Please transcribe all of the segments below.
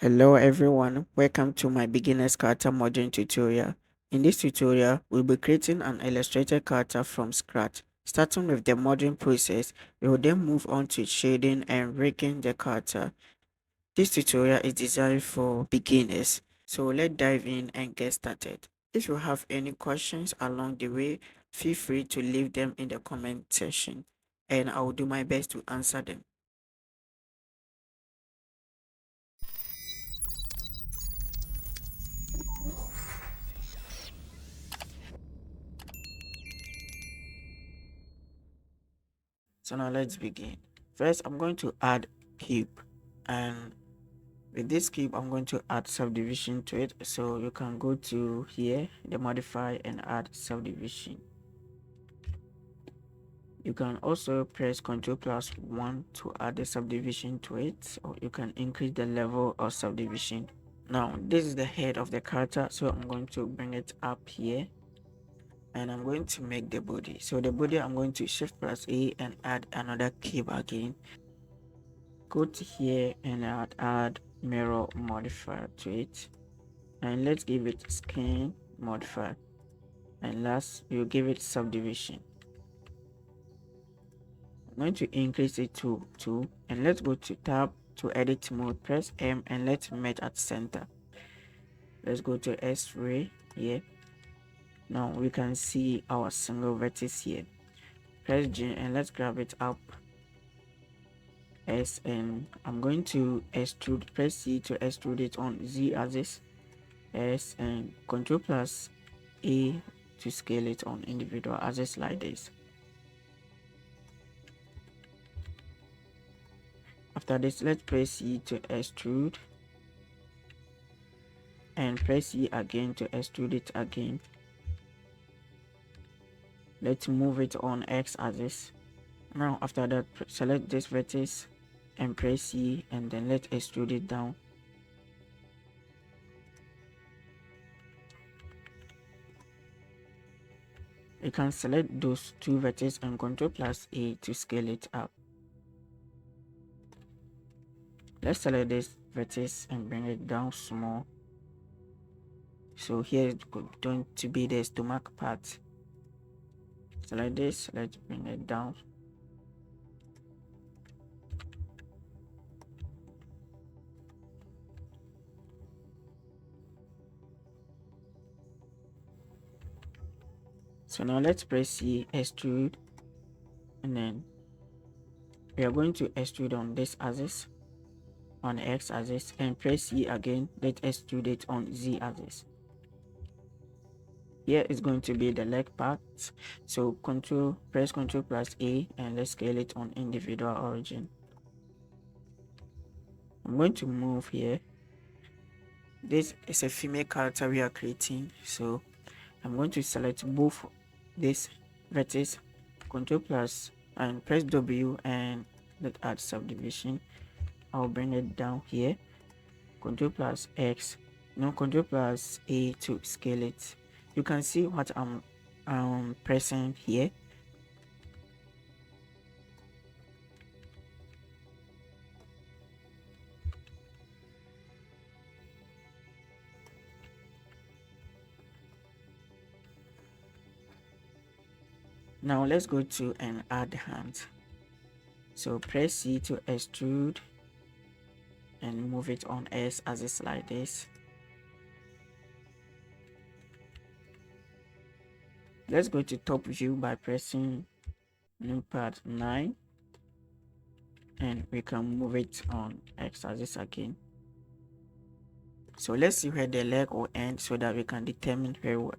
Hello everyone, welcome to my beginner's character modeling tutorial. In this tutorial, we'll be creating an illustrated character from scratch. Starting with the modeling process, we will then move on to shading and rigging the character. This tutorial is designed for beginners, so let's dive in and get started. If you have any questions along the way, feel free to leave them in the comment section and I will do my best to answer them. So now let's begin. First, I'm going to add cube, and with this cube, I'm going to add subdivision to it. So you can go to here, the modify, and add subdivision. You can also press Ctrl+1 to add the subdivision to it, or you can increase the level of subdivision. Now, this is the head of the character, so I'm going to bring it up here, and I'm going to make the body. So the body, I'm going to Shift+A and add another cube again. Go to here and add mirror modifier to it, and let's give it skin modifier, and last we'll give it subdivision. I'm going to increase it to 2, and let's go to tab to edit mode, press M and let's merge at center. Let's go to S-ray here. Now we can see our single vertex here. Press G and let's grab it up S, and I'm going to extrude, press C to extrude it on Z axis, S, and Ctrl+A to scale it on individual axis like this. After this, let's press C to extrude and press C again to extrude it again. Let's move it on X axis. Now after that, select this vertex and press C, and then let's extrude it down. You can select those two vertices and Ctrl+A to scale it up. Let's select this vertex and bring it down small. So here it's going to be the stomach part. Select this, let's bring it down. So now let's press C, extrude, and then we are going to extrude on this axis, on X axis, and press C again. Let's extrude it on Z axis. Here is going to be the leg part. So press Ctrl+A and let's scale it on individual origin. I'm going to move here. This is a female character we are creating, so I'm going to select both this vertex, Ctrl+ and press W and let's add subdivision. I'll bring it down here, Ctrl+X, no, Ctrl+A to scale it. You can see what I'm pressing here. Now let's go to and add hands. So press C to extrude and move it on S as it's like this. Let's go to top view by pressing Notepad 9, and we can move it on X axis again. So let's see where the leg will end so that we can determine where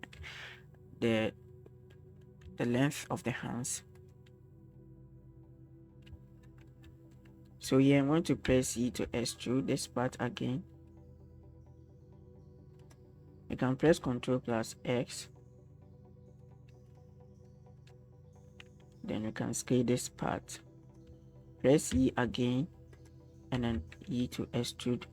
the length of the hands. So here I'm going to press C to extrude this part again. You can press Ctrl+X. Then we can scale this part. Press E again and then E to extrude.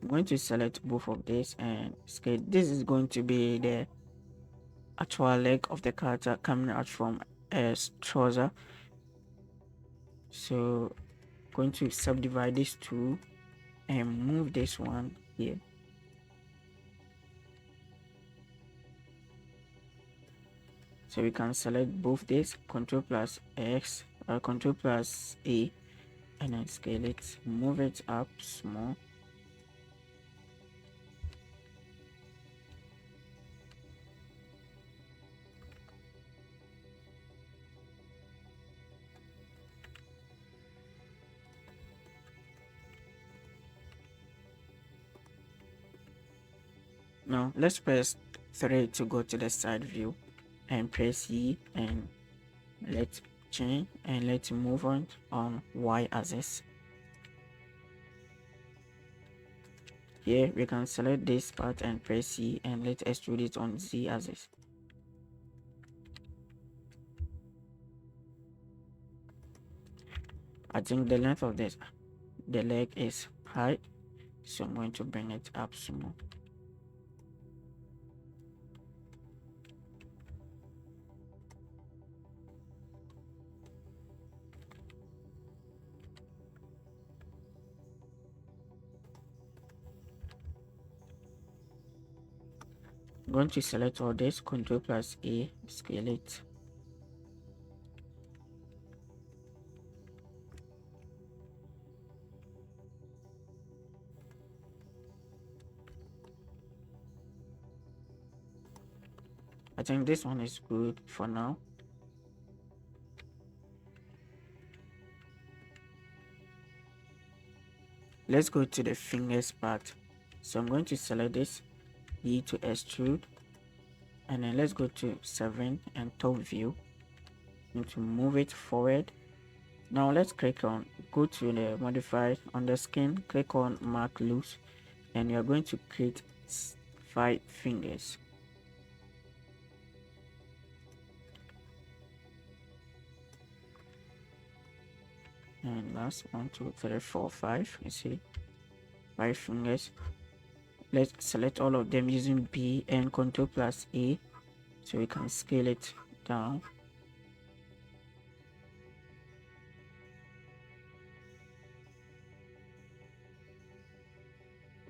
I'm going to select both of this and scale. This is going to be the actual leg of the character coming out from a trouser. So going to subdivide these two and move this one here. So we can select both this, Control plus X or Control plus A, and then scale it, move it up small. Now let's press 3 to go to the side view and press E and let's change and let's move on Y axis. Here we can select this part and press C and let's extrude it on Z axis. I think the length of the leg is high, so I'm going to bring it up small. I'm going to select all this, Control plus A, scale it. I think this one is good for now. Let's go to the fingers part. So I'm going to select this, E to extrude, and then let's go to 7 and top view. I'm going to move it forward. Now let's go to the modify on the skin, click on mark loose, and you're going to create 5 fingers. And last 1, 2, 3, 4, 5. You see, 5 fingers. Let's select all of them using B and Control plus A, so we can scale it down.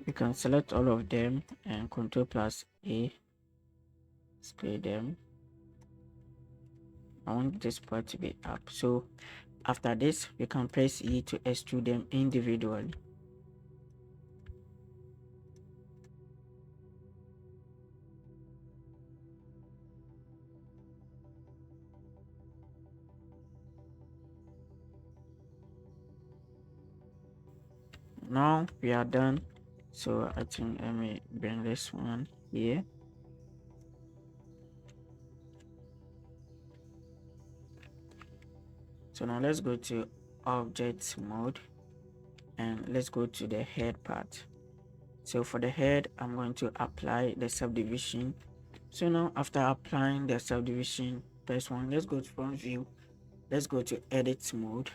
We can select all of them and Control plus A, scale them. I want this part to be up, so after this we can press E to extrude them individually. Now we are done, so I think let me bring this one here. So now let's go to object mode and let's go to the head part. So for the head, I'm going to apply the subdivision. So now after applying the subdivision, press 1, let's go to front view, let's go to edit mode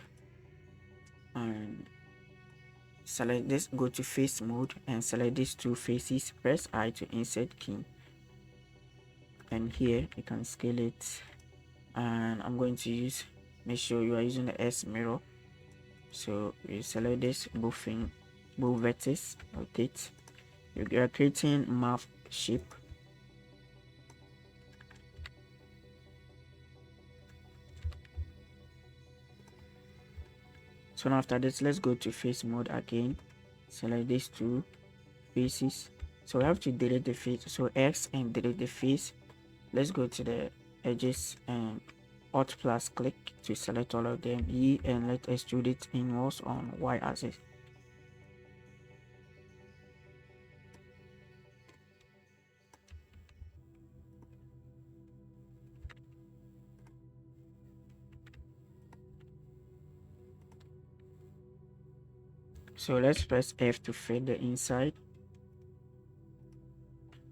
and select this, go to face mode and select these 2 faces, press I to insert key, and here you can scale it, and I'm going to make sure you are using the S mirror. So you select this, both vertex, rotate. You are creating mouth shape. So now after this, let's go to face mode again, select these 2 faces. So we have to delete the face, so X and delete the face. Let's go to the edges and Alt plus click to select all of them, E, and let's extrude it inwards on Y axis. So let's press F to fill the inside.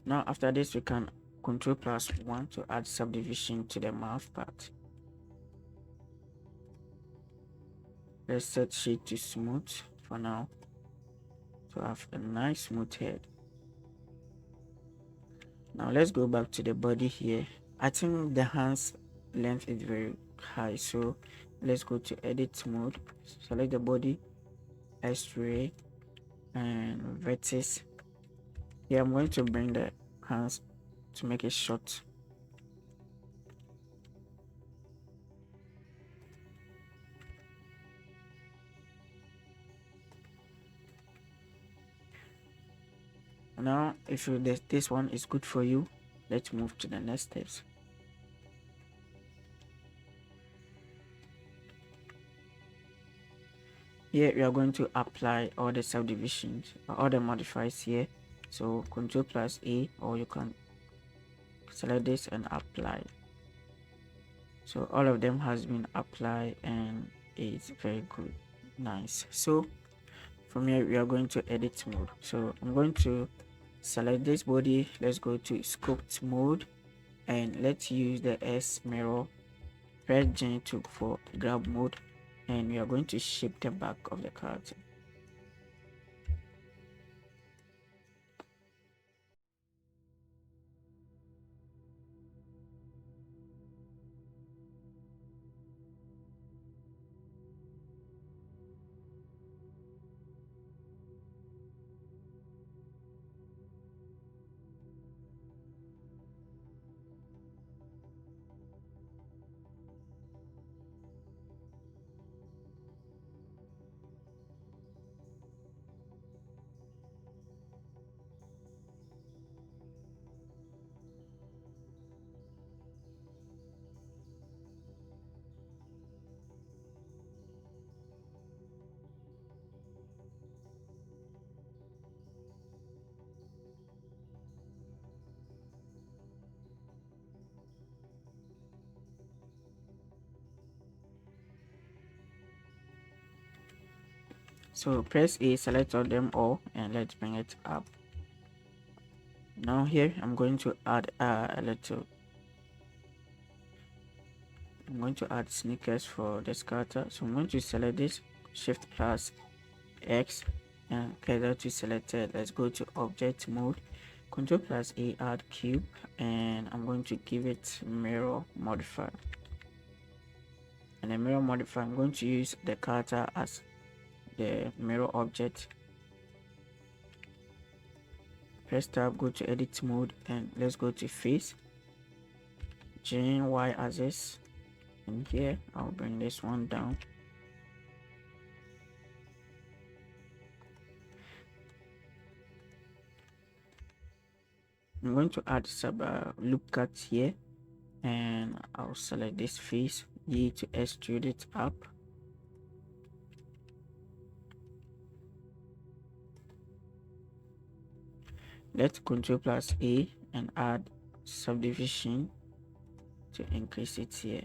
Now after this, we can Control plus 1 to add subdivision to the mouth part. Let's set shade to smooth for now to have a nice smooth head. Now let's go back to the body here. I think the hands length is very high, so let's go to edit mode, select the body, x-ray and vertex. Here I'm going to bring the hands to make it short. Now if you this one is good for you, let's move to the next steps. Here we are going to apply all the subdivisions, all the modifiers here. So Ctrl plus A, or you can select this and apply. So all of them has been applied and it's very good, nice. So from here we are going to edit mode. So I'm going to select this body, let's go to sculpt mode and let's use the S mirror, press Gen2 for grab mode, and we are going to shape the back of the character. So press A, select all them all, and let's bring it up. Now here I'm going to add I'm going to add sneakers for the scatter. So I'm going to select this, shift plus X and cursor to selected. Let's go to object mode, Ctrl plus A, add cube, and I'm going to give it mirror modifier. And the mirror modifier, I'm going to use the character as the mirror object. Press tab, go to edit mode, and let's go to face, change Y axis, and here I'll bring this one down. I'm going to add sub loop cut here, and I'll select this face, E to extrude it up. Let's Ctrl plus A and add subdivision to increase it here.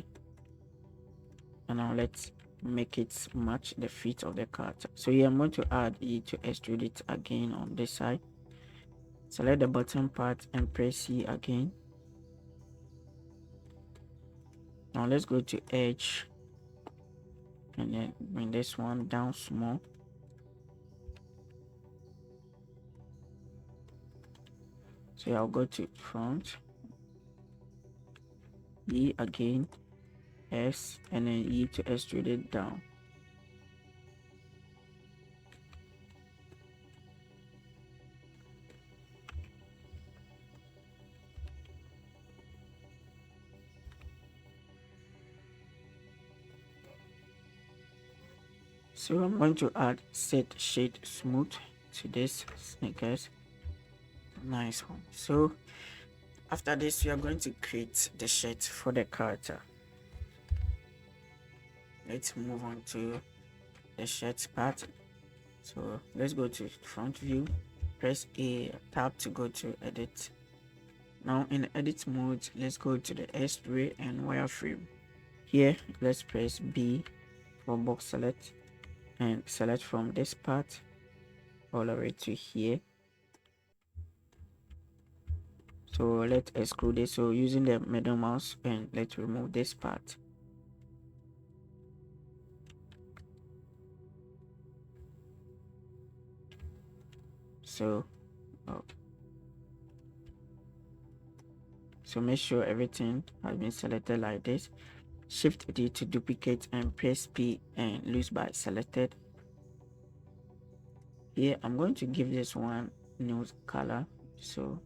And now let's make it match the feet of the character. So here I'm going to add E to extrude it again on this side. Select the bottom part and press C again. Now let's go to edge and then bring this one down small. So I'll go to front, E again, S, and then E to extrude it down. So I'm going to add set shade smooth to this sneakers. Nice one. So after this we are going to create the shirt for the character. Let's move on to the shirt part. So let's go to front view, press A, tab to go to edit. Now in edit mode, let's go to the X-ray and wireframe. Here let's press B for box select and select from this part all the way to here. So let's exclude it. So using the middle mouse, and let's remove this part. So so make sure everything has been selected like this. Shift D to duplicate and press P and loose by selected. Here I'm going to give this one new color. So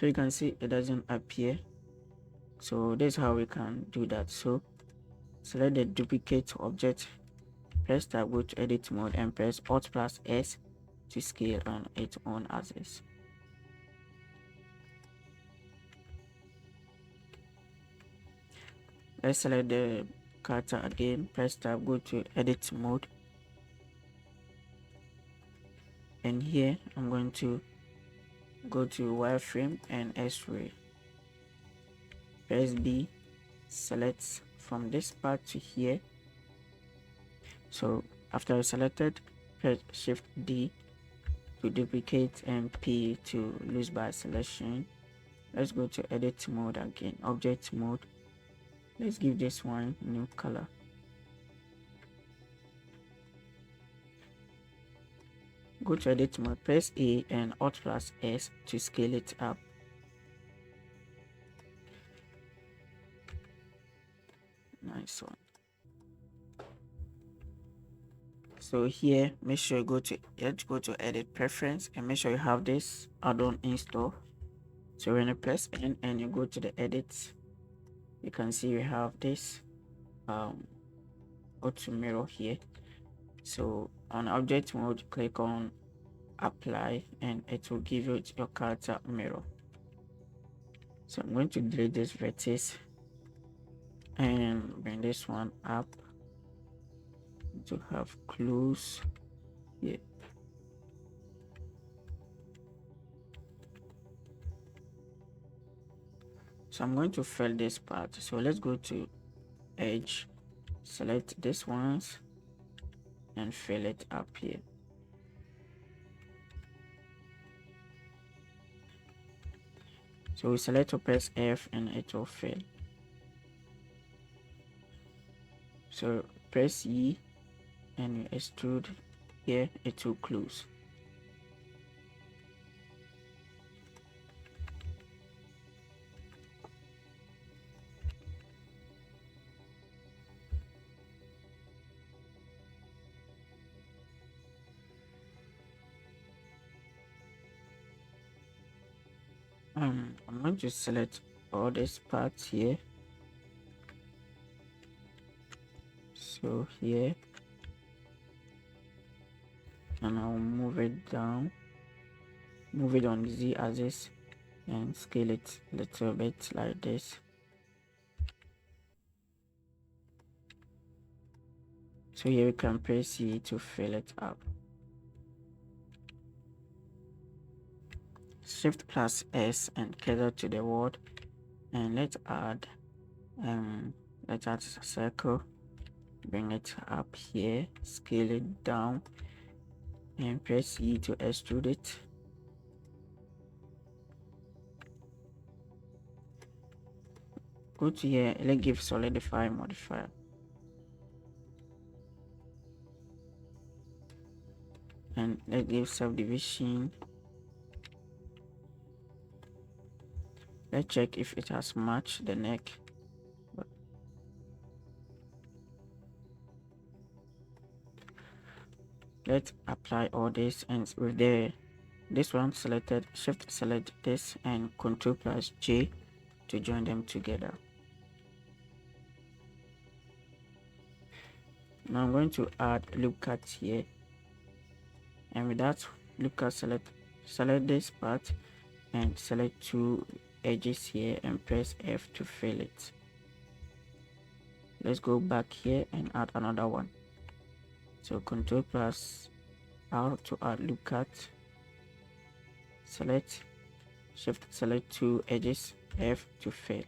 you can see it doesn't appear. So this is how we can do that. So select the duplicate object, press tab, go to edit mode and press Alt plus S to scale on its own axis. Let's select the character again, press tab, go to edit mode, and here I'm going to go to wireframe and X-ray. Press B, select from this part to here. So after I selected, press Shift D to duplicate and P to loose by selection. Let's go to edit mode again, object mode. Let's give this one new color. Go to edit mode, press A and Alt plus S to scale it up. Nice one. So here, make sure you go to edit preference and make sure you have this add-on install. So when you press N and you go to the edit, you can see we have this auto mirror here. So on object mode, click on apply and it will give you your character mirror. So I'm going to delete this vertex and bring this one up to have close here. So I'm going to fill this part. So let's go to edge, select this ones and fill it up here. So we select to press F and it will fill. So press E and you extrude here, it will close. I'm going to select all these parts here. So here, and I'll move it down, move it on the Z axis and scale it a little bit like this. So here we can press C to fill it up. Shift plus S and cursor to the word, and let's add a circle, bring it up here, scale it down and press E to extrude it. Go to here, let's give solidify modifier. And let's give subdivision. Let's check if it has matched the neck. Let's apply all this, and with this one selected, shift select this and Ctrl plus J to join them together. Now I'm going to add loop cut here, and with that loop cut, select this part and select two edges here and press F to fill it. Let's go back here and add another one. So Ctrl plus R to add loop cut, select, shift select two edges, F to fill.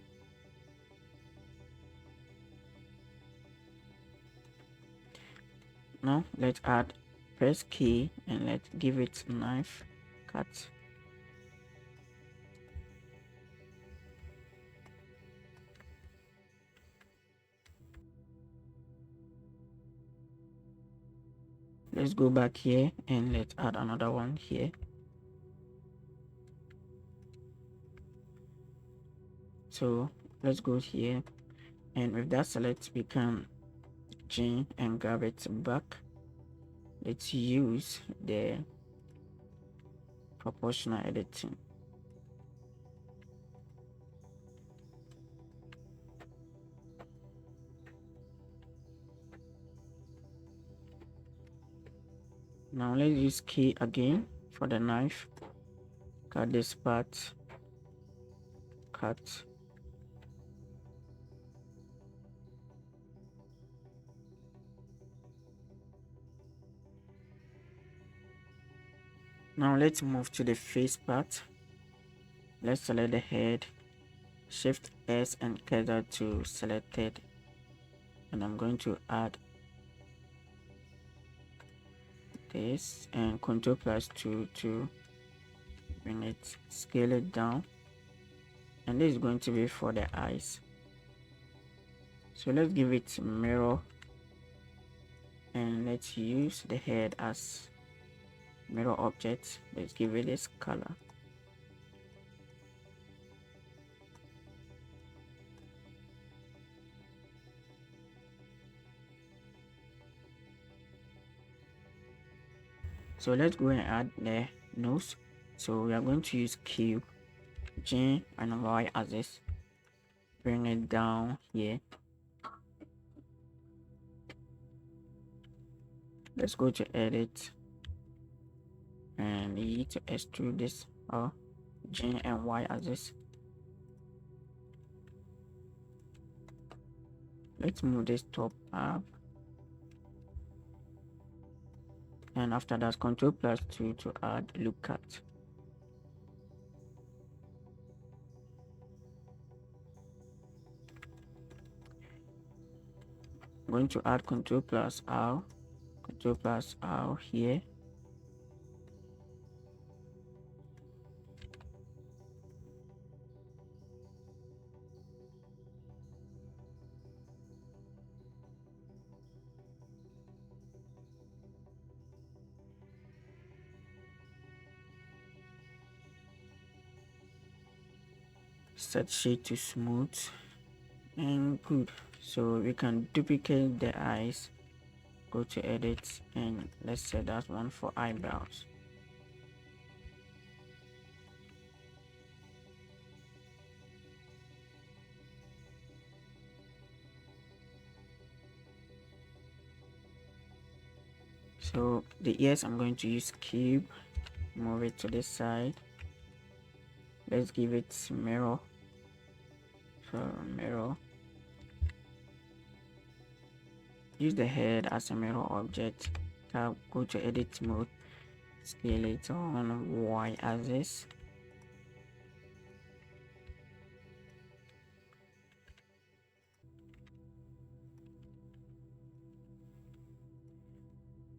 Now let's add, press key and let's give it knife cut. let's go back here and let's add another one here. So let's go here, and with that select, we can change and grab it back. Let's use the proportional editing. Now let's use key again for the knife. Cut this part, cut. Now let's move to the face part. Let's select the head, Shift S and cursor to selected, and I'm going to add this and Ctrl plus 2 to bring it, scale it down, and this is going to be for the eyes. So let's give it mirror, and let's use the head as mirror object. Let's give it this color. So let's go and add the nose. So we are going to use cube, G and Y axis, bring it down here. Let's go to edit and E to extrude this, or G and Y axis. Let's move this top up, and after that Ctrl plus 2 to add loop cut. I'm going to add Ctrl plus R here. Set shade to smooth and good. So we can duplicate the eyes, go to edit, and let's set that one for eyebrows. So the ears, I'm going to use cube, move it to this side. Let's give it mirror. So mirror, use the head as a mirror object. Go to edit mode, scale it on Y axis.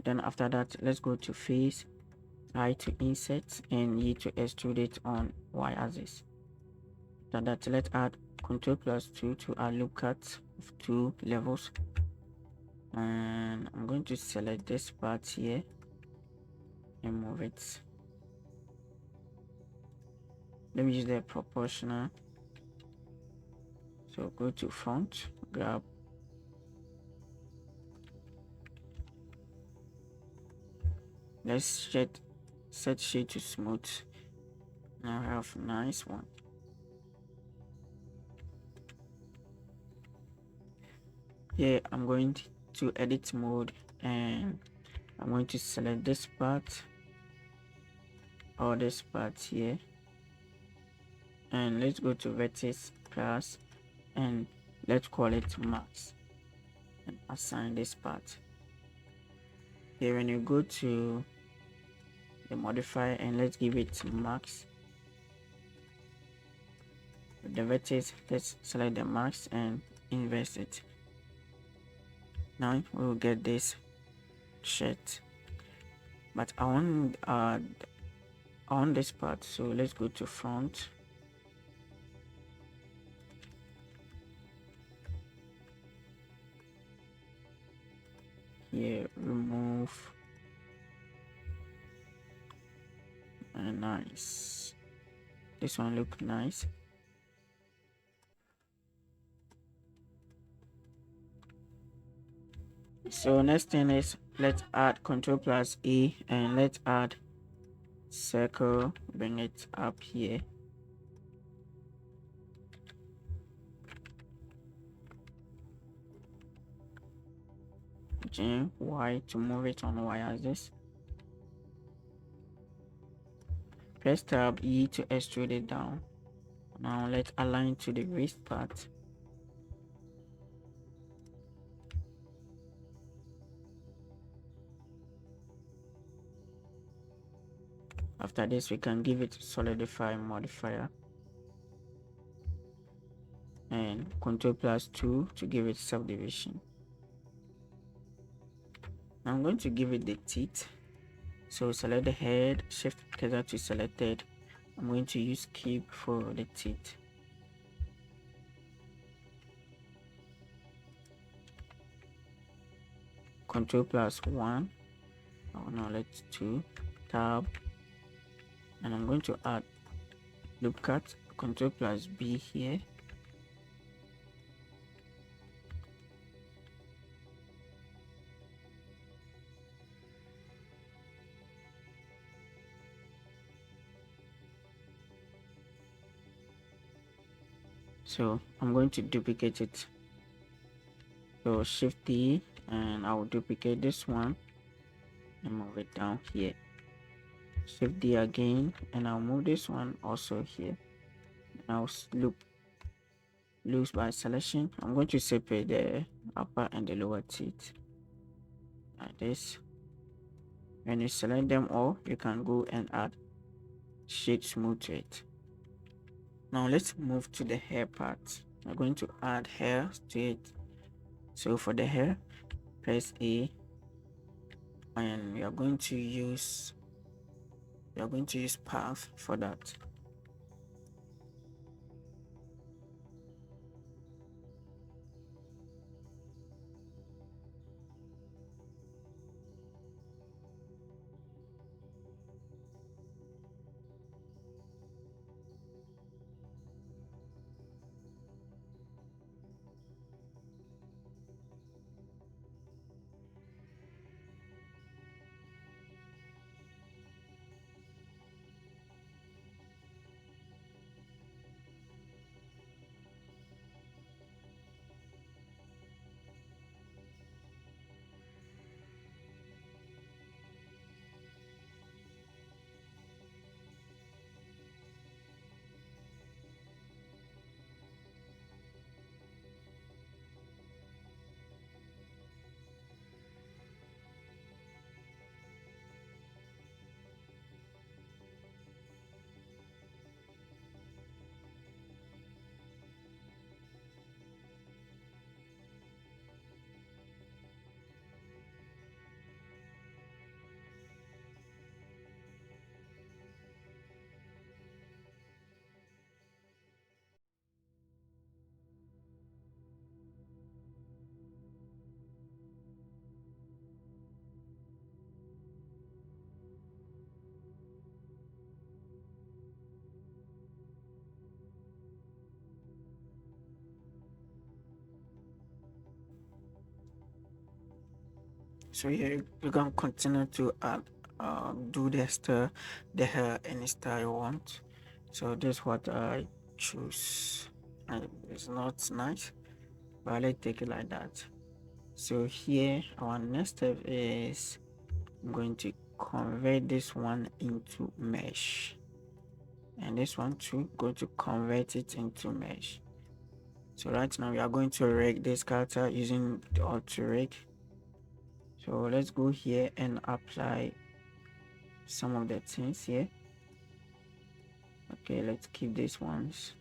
Then after that, let's go to face, I to insert, and E to extrude it on Y axis. After that, let's add Ctrl plus 2 to add loop cut of 2 levels, and I'm going to select this part here and move it. Let me use the proportional. So go to front, grab, let's set shade to smooth. Now I have a nice one. Here I'm going to edit mode, and I'm going to select this part or this part here, and let's go to vertex class and let's call it max and assign this part. Here when you go to the modifier and let's give it max, the vertex, let's select the max and invert it. Now we will get this shirt, but I want this part, so let's go to front. Here remove nice. This one look nice. So next thing is, let's add Control plus E and let's add circle, bring it up here. Y to move it on Y axis. Press tab E to extrude it down. Now let's align to the wrist part. After this, we can give it solidify modifier and Control plus 2 to give it subdivision. I'm going to give it the teeth. So select the head, shift cursor to selected. I'm going to use keep for the teeth. Control plus 1. Oh no, let's 2. Tab. And I'm going to add loop cut. Control plus B here. So I'm going to duplicate it. So shift D and I will duplicate this one and move it down here. Shift D again and I'll move this one also here. Now loop by selection. I'm going to separate the upper and the lower teeth like this. When you select them all, you can go and add shade smooth to it. Now let's move to the hair part. We're going to add hair to it. So for the hair, press A and we are going to use path for that. So here you can continue to add do the hair any style you want. So this is what I choose. It's not nice, but let's take it like that. So here our next step is I'm going to convert this one into mesh, and this one too going to convert it into mesh. So right now we are going to rig this character using the auto rig. So let's go here and apply some of the things here. Okay, let's keep these ones.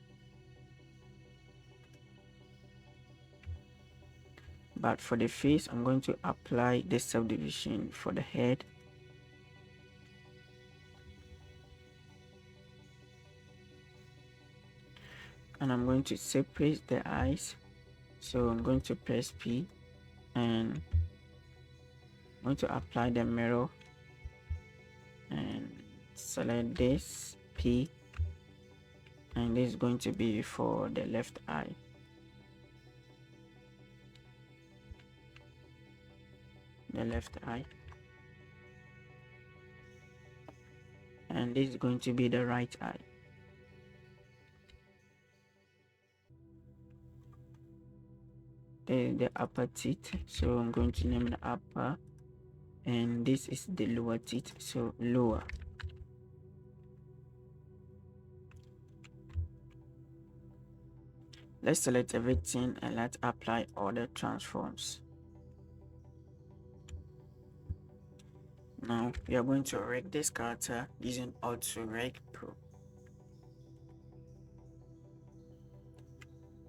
But for the face, I'm going to apply the subdivision for the head. And I'm going to separate the eyes. So I'm going to press P and I'm going to apply the mirror and select this P, and this is going to be for the left eye. The left eye. And this is going to be the right eye. The upper teeth, so I'm going to name the upper, and this is the lower teeth, so lower. Let's select everything and let's apply all the transforms. Now we are going to rig this character using Auto Rig Pro.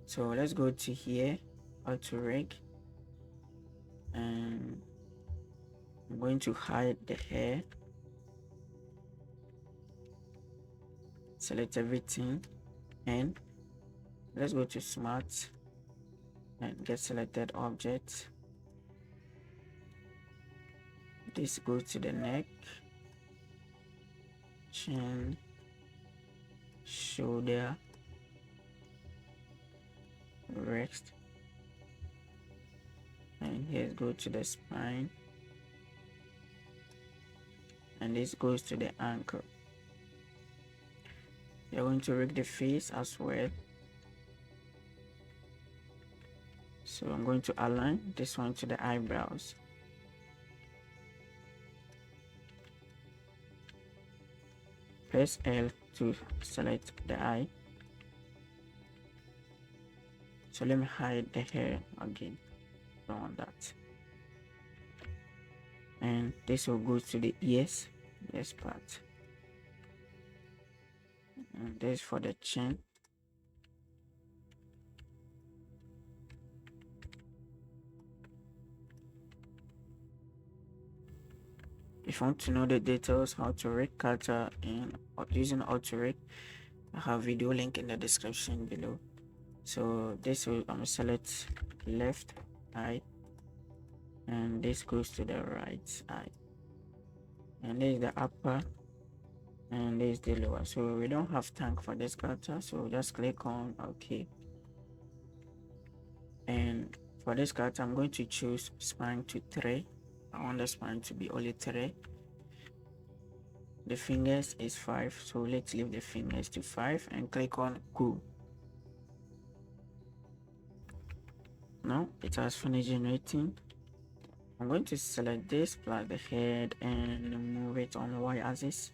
So let's go to here, Auto Rig, and I'm going to hide the hair. Select everything, and let's go to Smart and get selected object. This goes to the neck, chin, shoulder, wrist, and here go to the spine, and this goes to the ankle. You're going to rig the face as well. So I'm going to align this one to the eyebrows. Press L to select the eye. So let me hide the hair again. Don't want that. And this will go to the ears, this part. And this for the chin. If you want to know the details how to rig character in using Auto Rig, I have video link in the description below. So this will select left eye, and this goes to the right eye, and this is the upper, and this is the lower. So we don't have tank for this character, so just click on OK. And for this character, I'm going to choose spine to 3. I want the spine to be only 3. The fingers is 5, so let's leave the fingers to 5 and click on Go. Now it has finished generating. I'm going to select this plus the head and move it on Y axis.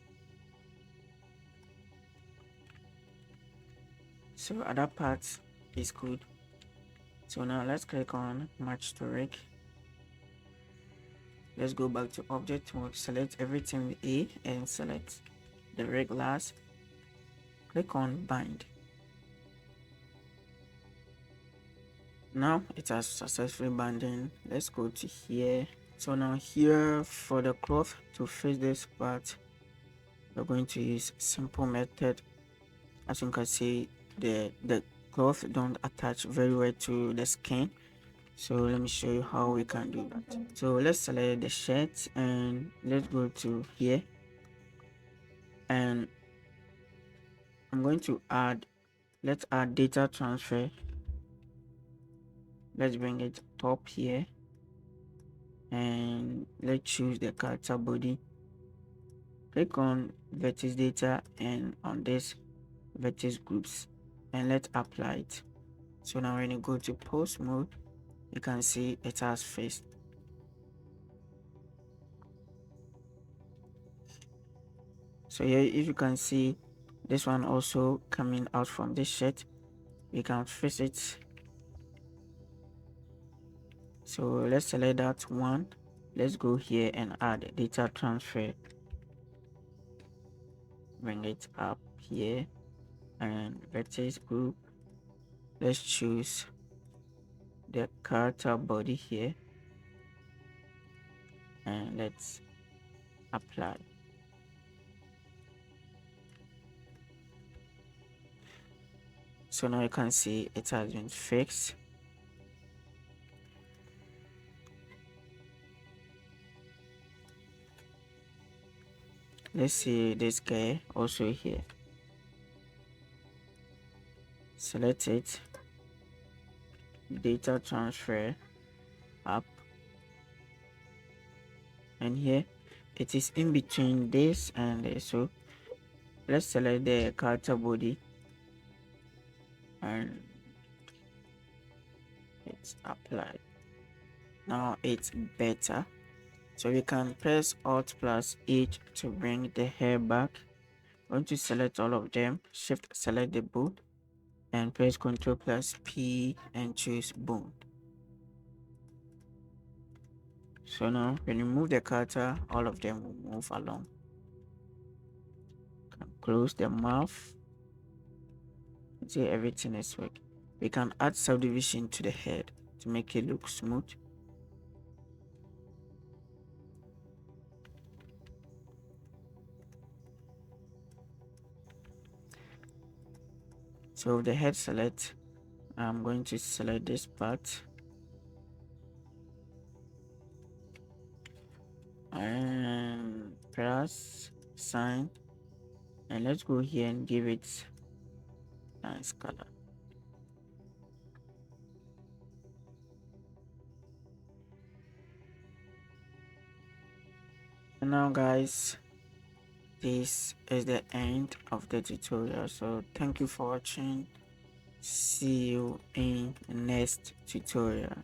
So other parts is good. So now let's click on Match to Rig. Let's go back to Object Mode, select everything with A and select the rig last. Click on Bind. Now it has successfully binding. Let's go to here. So now here for the cloth to fix this part, we're going to use simple method. As you can see, the cloth don't attach very well to the skin. So let me show you how we can do that. So let's select the shirt and let's go to here, and I'm going to let's add data transfer. Let's bring it top here, and let's choose the character body. Click on vertex data and on this vertex groups, and let's apply it. So now when you go to post mode, you can see it has fixed. So here, if you can see this one also coming out from this shirt, we can fix it. So let's select that one. Let's go here and add data transfer. Bring it up here and vertex group. Let's choose the character body here and let's apply. So now you can see it has been fixed. Let's see this guy also here. Select it, data transfer up, and here it is in between this and this. So let's select the character body and it's applied. Now it's better. So we can press Alt plus H to bring the hair back. I'm going to select all of them, shift select the boot and press Ctrl plus P and choose boom. So now when you move the cursor, all of them will move along. Close the mouth. See, everything is working. We can add subdivision to the head to make it look smooth. So the head select, I'm going to select this part and press sign, and let's go here and give it nice color. And now guys, this is the end of the tutorial. So thank you for watching. See you in the next tutorial.